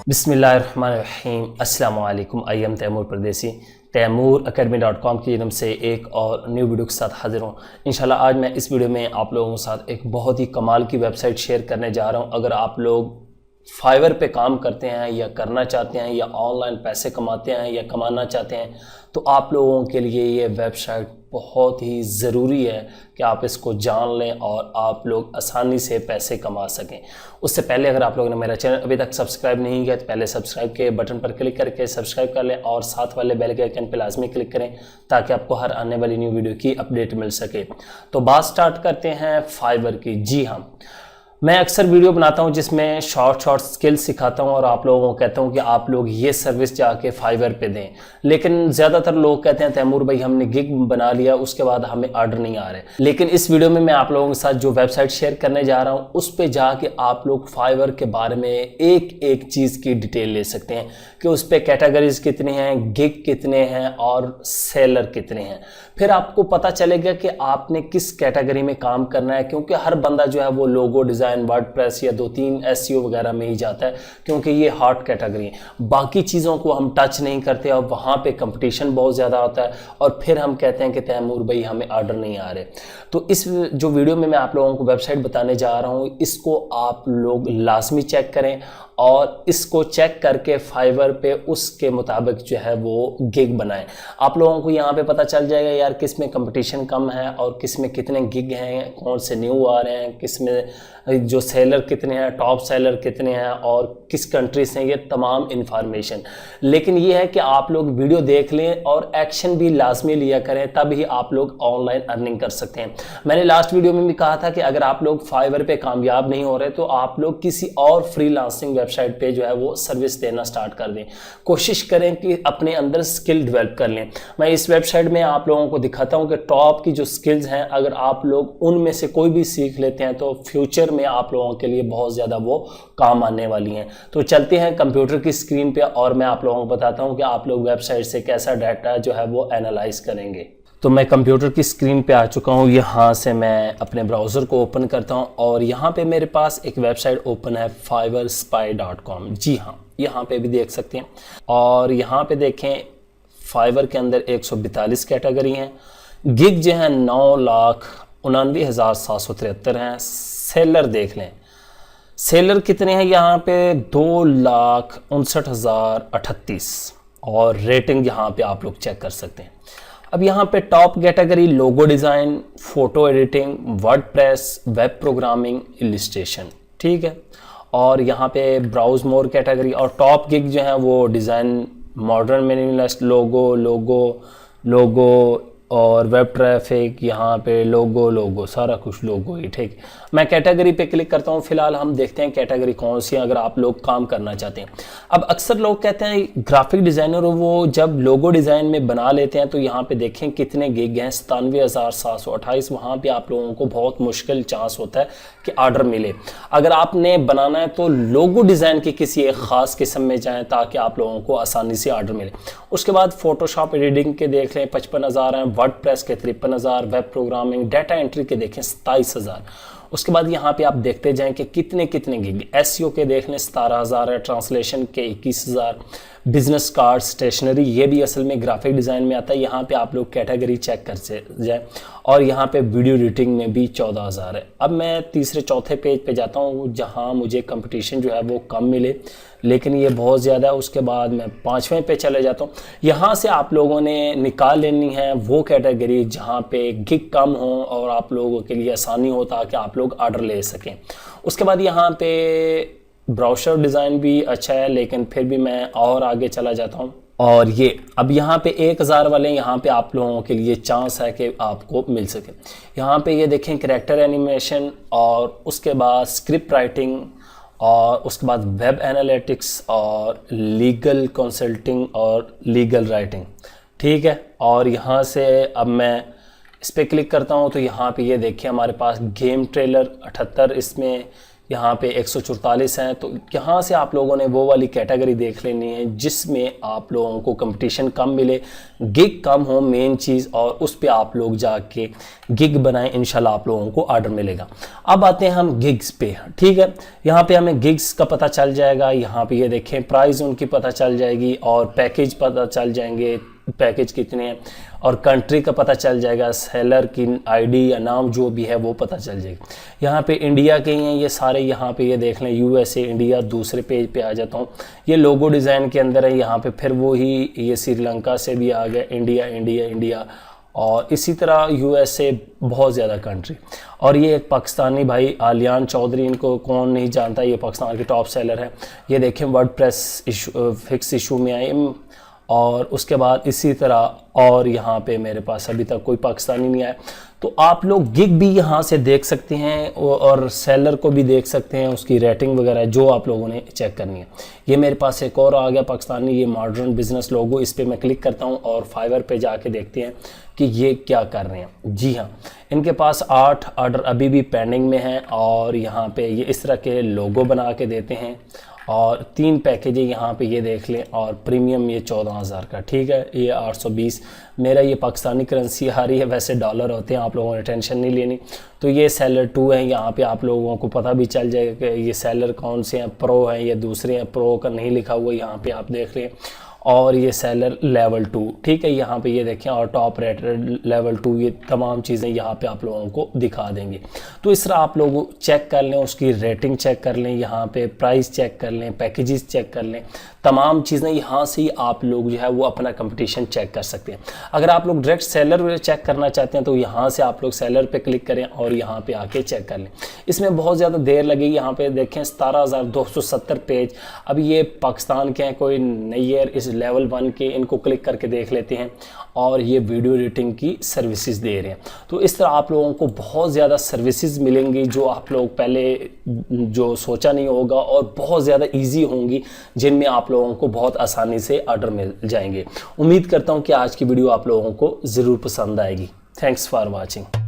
बिस्मिल्लाहिर्रहमानिर्रहीम अस्सलाम वालेकुम। आई एम तैमूर परदेसी तैमूर academy.com की जानब से एक और न्यू वीडियो के साथ हाजिर हूँ। इंशाल्लाह आज मैं इस वीडियो में आप लोगों के साथ एक बहुत ही कमाल की वेबसाइट शेयर करने जा रहा हूँ। अगर आप लोग फाइवर पे काम करते हैं या करना चाहते हैं या ऑनलाइन पैसे कमाते हैं या कमाना चाहते हैं तो आप लोगों के लिए ये वेबसाइट बहुत ही ज़रूरी है कि आप इसको जान लें और आप लोग आसानी से पैसे कमा सकें। उससे पहले अगर आप लोगों ने मेरा चैनल अभी तक सब्सक्राइब नहीं किया तो पहले सब्सक्राइब के बटन पर क्लिक करके सब्सक्राइब कर लें और साथ वाले बेल के आइकन पर लाजमी क्लिक करें ताकि आपको हर आने वाली न्यू वीडियो की अपडेट मिल सके। तो बात स्टार्ट करते हैं फाइवर की। जी हाँ, मैं अक्सर वीडियो बनाता हूं जिसमें शॉर्ट स्किल्स सिखाता हूं और आप लोगों को कहता हूं कि आप लोग ये सर्विस जाके फाइवर पे दें। लेकिन ज़्यादातर लोग कहते हैं तैमूर भाई हमने गिग बना लिया उसके बाद हमें ऑर्डर नहीं आ रहे। लेकिन इस वीडियो में मैं आप लोगों के साथ जो वेबसाइट शेयर करने जा रहा हूं उस पर जाके आप लोग फाइवर के बारे में एक एक चीज़ की डिटेल ले सकते हैं कि उस पर कैटेगरीज कितनी हैं, गिग कितने हैं और सेलर कितने हैं। फिर आपको पता चलेगा कि आपने किस कैटेगरी में काम करना है, क्योंकि हर बंदा जो है वो लोगो डिज़ाइन, वर्डप्रेस या 2-3 एसईओ वगैरह में ही जाता है क्योंकि ये हॉट कैटेगरी है। बाकी चीज़ों को हम टच नहीं करते और वहाँ पे कंपटीशन बहुत ज़्यादा होता है और फिर हम कहते हैं कि तैमूर भाई हमें ऑर्डर नहीं आ रहे। तो इस जो वीडियो में मैं आप लोगों को वेबसाइट बताने जा रहा हूँ इसको आप लोग लाजमी चेक करें और इसको चेक करके फाइवर पे उसके मुताबिक जो है वो गिग बनाएं। आप लोगों को यहाँ पे पता चल जाएगा यार किस में कंपटीशन कम है और किस में कितने गिग हैं, कौन से न्यू आ रहे हैं, किस में जो सेलर कितने हैं, टॉप सेलर कितने हैं और किस कंट्री से, ये तमाम इन्फॉर्मेशन। लेकिन ये है कि आप लोग वीडियो देख लें और एक्शन भी लाजमी लिया करें, तभी आप लोग ऑनलाइन अर्निंग कर सकते हैं। मैंने लास्ट वीडियो में भी कहा था कि अगर आप लोग फाइवर पे कामयाब नहीं हो रहे तो आप लोग किसी और फ्रीलांसिंग वेबसाइट पे जो है वो सर्विस देना स्टार्ट कर दें। कोशिश करें कि अपने अंदर स्किल डेवलप कर लें। मैं इस वेबसाइट में आप लोगों को दिखाता हूं कि टॉप की जो स्किल्स हैं अगर आप लोग उनमें से कोई भी सीख लेते हैं तो फ्यूचर में आप लोगों के लिए बहुत ज़्यादा वो काम आने वाली हैं। तो चलते हैं कंप्यूटर की स्क्रीन पे और मैं आप लोगों को बताता हूँ कि आप लोग वेबसाइट से कैसा डाटा जो है वो एनालाइज करेंगे। तो मैं कंप्यूटर की स्क्रीन पे आ चुका हूँ। यहाँ से मैं अपने ब्राउज़र को ओपन करता हूँ और यहाँ पे मेरे पास एक वेबसाइट ओपन है fiverrspy.com। जी हाँ, यहाँ पे भी देख सकते हैं और यहाँ पे देखें फाइवर के अंदर 142 कैटेगरी हैं। गिग जो है 9,99,773 हैं। सेलर देख लें, सेलर कितने हैं यहाँ पे 2,59,038 और रेटिंग यहाँ पे आप लोग चेक कर सकते हैं। अब यहाँ पे top category logo design, photo editing, WordPress, web programming, illustration, ठीक है। और यहाँ पे ब्राउज मोर कैटेगरी और टॉप गिग जो है वो डिज़ाइन, मॉडर्न मिनिमलिस्ट, लोगो और वेब ट्रैफिक, यहाँ पे लोगो सारा कुछ लोगो ही, ठीक। मैं कैटेगरी पे क्लिक करता हूँ। फिलहाल हम देखते हैं कैटेगरी कौन सी है अगर आप लोग काम करना चाहते हैं। अब अक्सर लोग कहते हैं ग्राफिक डिज़ाइनर वो जब लोगो डिज़ाइन में बना लेते हैं तो यहाँ पे देखें कितने गिग हैं 97,728। वहाँ पे आप लोगों को बहुत मुश्किल चांस होता है कि ऑर्डर मिले। अगर आपने बनाना है तो लोगो डिज़ाइन की किसी एक ख़ास किस्म में जाएँ ताकि आप लोगों को आसानी से ऑर्डर मिले। उसके बाद फोटोशॉप एडिटिंग के देख लें 55,000 हैं, वर्डप्रेस के 53,000, वेब प्रोग्रामिंग, डाटा एंट्री के देखें 27,000। उसके बाद यहाँ पे आप देखते जाएं कि कितने गिग, एसईओ के देख लें 17,000 है, ट्रांसलेशन के 21,000, बिजनेस कार्ड, स्टेशनरी, ये भी असल में ग्राफिक डिज़ाइन में आता है। यहाँ पे आप लोग कैटेगरी चेक कर जाए और यहाँ पे वीडियो एडिटिंग में भी 14,000 है। अब मैं तीसरे चौथे पेज पे जाता हूँ जहाँ मुझे कंपटीशन जो है वो कम मिले, लेकिन ये बहुत ज़्यादा है। उसके बाद मैं 5वें पे चले जाता हूँ। यहाँ से आप लोगों ने निकाल लेनी है वो कैटेगरी जहाँ पे गिग कम हो और आप लोगों के लिए आसानी हो ताकि आप लोग ऑर्डर ले सकें। उसके बाद यहाँ पे ब्राउज़र डिज़ाइन भी अच्छा है, लेकिन फिर भी मैं और आगे चला जाता हूँ और ये अब यहाँ पे 1,000 वाले यहाँ पे आप लोगों के लिए चांस है कि आपको मिल सके। यहाँ पे ये देखें कैरेक्टर एनिमेशन और उसके बाद स्क्रिप्ट राइटिंग और उसके बाद वेब एनालिटिक्स और लीगल कंसल्टिंग और लीगल राइटिंग, ठीक है। और यहाँ से अब मैं इस पर क्लिक करता हूँ तो यहाँ पे ये देखिए हमारे पास गेम ट्रेलर 78, इसमें यहाँ पे 144 हैं। तो यहाँ से आप लोगों ने वो वाली कैटेगरी देख लेनी है जिसमें आप लोगों को कंपटीशन कम मिले, गिग कम हो मेन चीज़, और उस पर आप लोग जाके गिग बनाएं, इंशाल्लाह आप लोगों को ऑर्डर मिलेगा। अब आते हैं हम गिग्स पे, ठीक है। यहाँ पे हमें गिग्स का पता चल जाएगा, यहाँ पे ये देखें प्राइस उनकी पता चल जाएगी और पैकेज पता चल जाएंगे, पैकेज कितने हैं, और कंट्री का पता चल जाएगा, सेलर की आईडी या नाम जो भी है वो पता चल जाएगा। यहाँ पे इंडिया के ही हैं ये सारे, यहाँ पे ये देख लें यूएसए इंडिया। दूसरे पेज पे आ जाता हूँ, ये लोगो डिज़ाइन के अंदर है, यहाँ पे फिर वो ही ये श्रीलंका से भी आ गया, इंडिया इंडिया इंडिया, और इसी तरह यूएसए, बहुत ज़्यादा कंट्री। और ये एक पाकिस्तानी भाई आलियान चौधरी, इनको कौन नहीं जानता, ये पाकिस्तान के टॉप सेलर है। ये देखें वर्डप्रेस फिक्स इशू में आए, और उसके बाद इसी तरह, और यहाँ पे मेरे पास अभी तक कोई पाकिस्तानी नहीं आया। तो आप लोग गिग भी यहाँ से देख सकते हैं और सेलर को भी देख सकते हैं, उसकी रेटिंग वगैरह जो आप लोगों ने चेक करनी है। ये मेरे पास एक और आ गया पाकिस्तानी, ये मॉडर्न बिजनेस लोगो, इस पर मैं क्लिक करता हूँ और फाइवर पे जाके देखते हैं कि ये क्या कर रहे हैं। जी हाँ, इनके पास 8 ऑर्डर अभी भी पेंडिंग में हैं, और यहाँ पे ये इस तरह के लोगो बना के देते हैं, और 3 पैकेज है यहाँ पे ये देख लें, और प्रीमियम ये 14,000 का, ठीक है। ये 820, मेरा ये पाकिस्तानी करेंसी आ रही है, वैसे डॉलर होते हैं, आप लोगों ने टेंशन नहीं लेनी। तो ये सेलर 2 है, यहाँ पे आप लोगों को पता भी चल जाएगा कि ये सेलर कौन से हैं, प्रो हैं या दूसरे हैं, प्रो का नहीं लिखा हुआ यहाँ पे आप देख लें। और ये सेलर लेवल 2, ठीक है, यहाँ पे ये देखें, और टॉप रेटेड लेवल 2, ये तमाम चीज़ें यहाँ पे आप लोगों को दिखा देंगे। तो इस तरह आप लोग चेक कर लें, उसकी रेटिंग चेक कर लें, यहाँ पे प्राइस चेक कर लें, पैकेजेस चेक कर लें, तमाम चीज़ें यहाँ से ही आप लोग जो है वो अपना कंपटीशन चेक कर सकते हैं। अगर आप लोग डायरेक्ट सेलर चेक करना चाहते हैं तो यहाँ से आप लोग सेलर पे क्लिक करें और यहाँ पे आके चेक कर लें। इसमें बहुत ज़्यादा देर लगेगी, यहाँ पे देखें 17,270 पेज। अब ये पाकिस्तान के हैं, कोई नहीं है, इस लेवल 1 के, इनको क्लिक करके देख लेते हैं, और ये वीडियो एडिटिंग की सर्विसेज दे रहे हैं। तो इस तरह आप लोगों को बहुत ज़्यादा सर्विसेज मिलेंगी जो आप लोग पहले जो सोचा नहीं होगा, और बहुत ज़्यादा ईजी होंगी, जिनमें आप लोगों को बहुत आसानी से ऑर्डर मिल जाएंगे। उम्मीद करता हूँ कि आज की वीडियो आप लोगों को ज़रूर पसंद आएगी। Thanks for watching.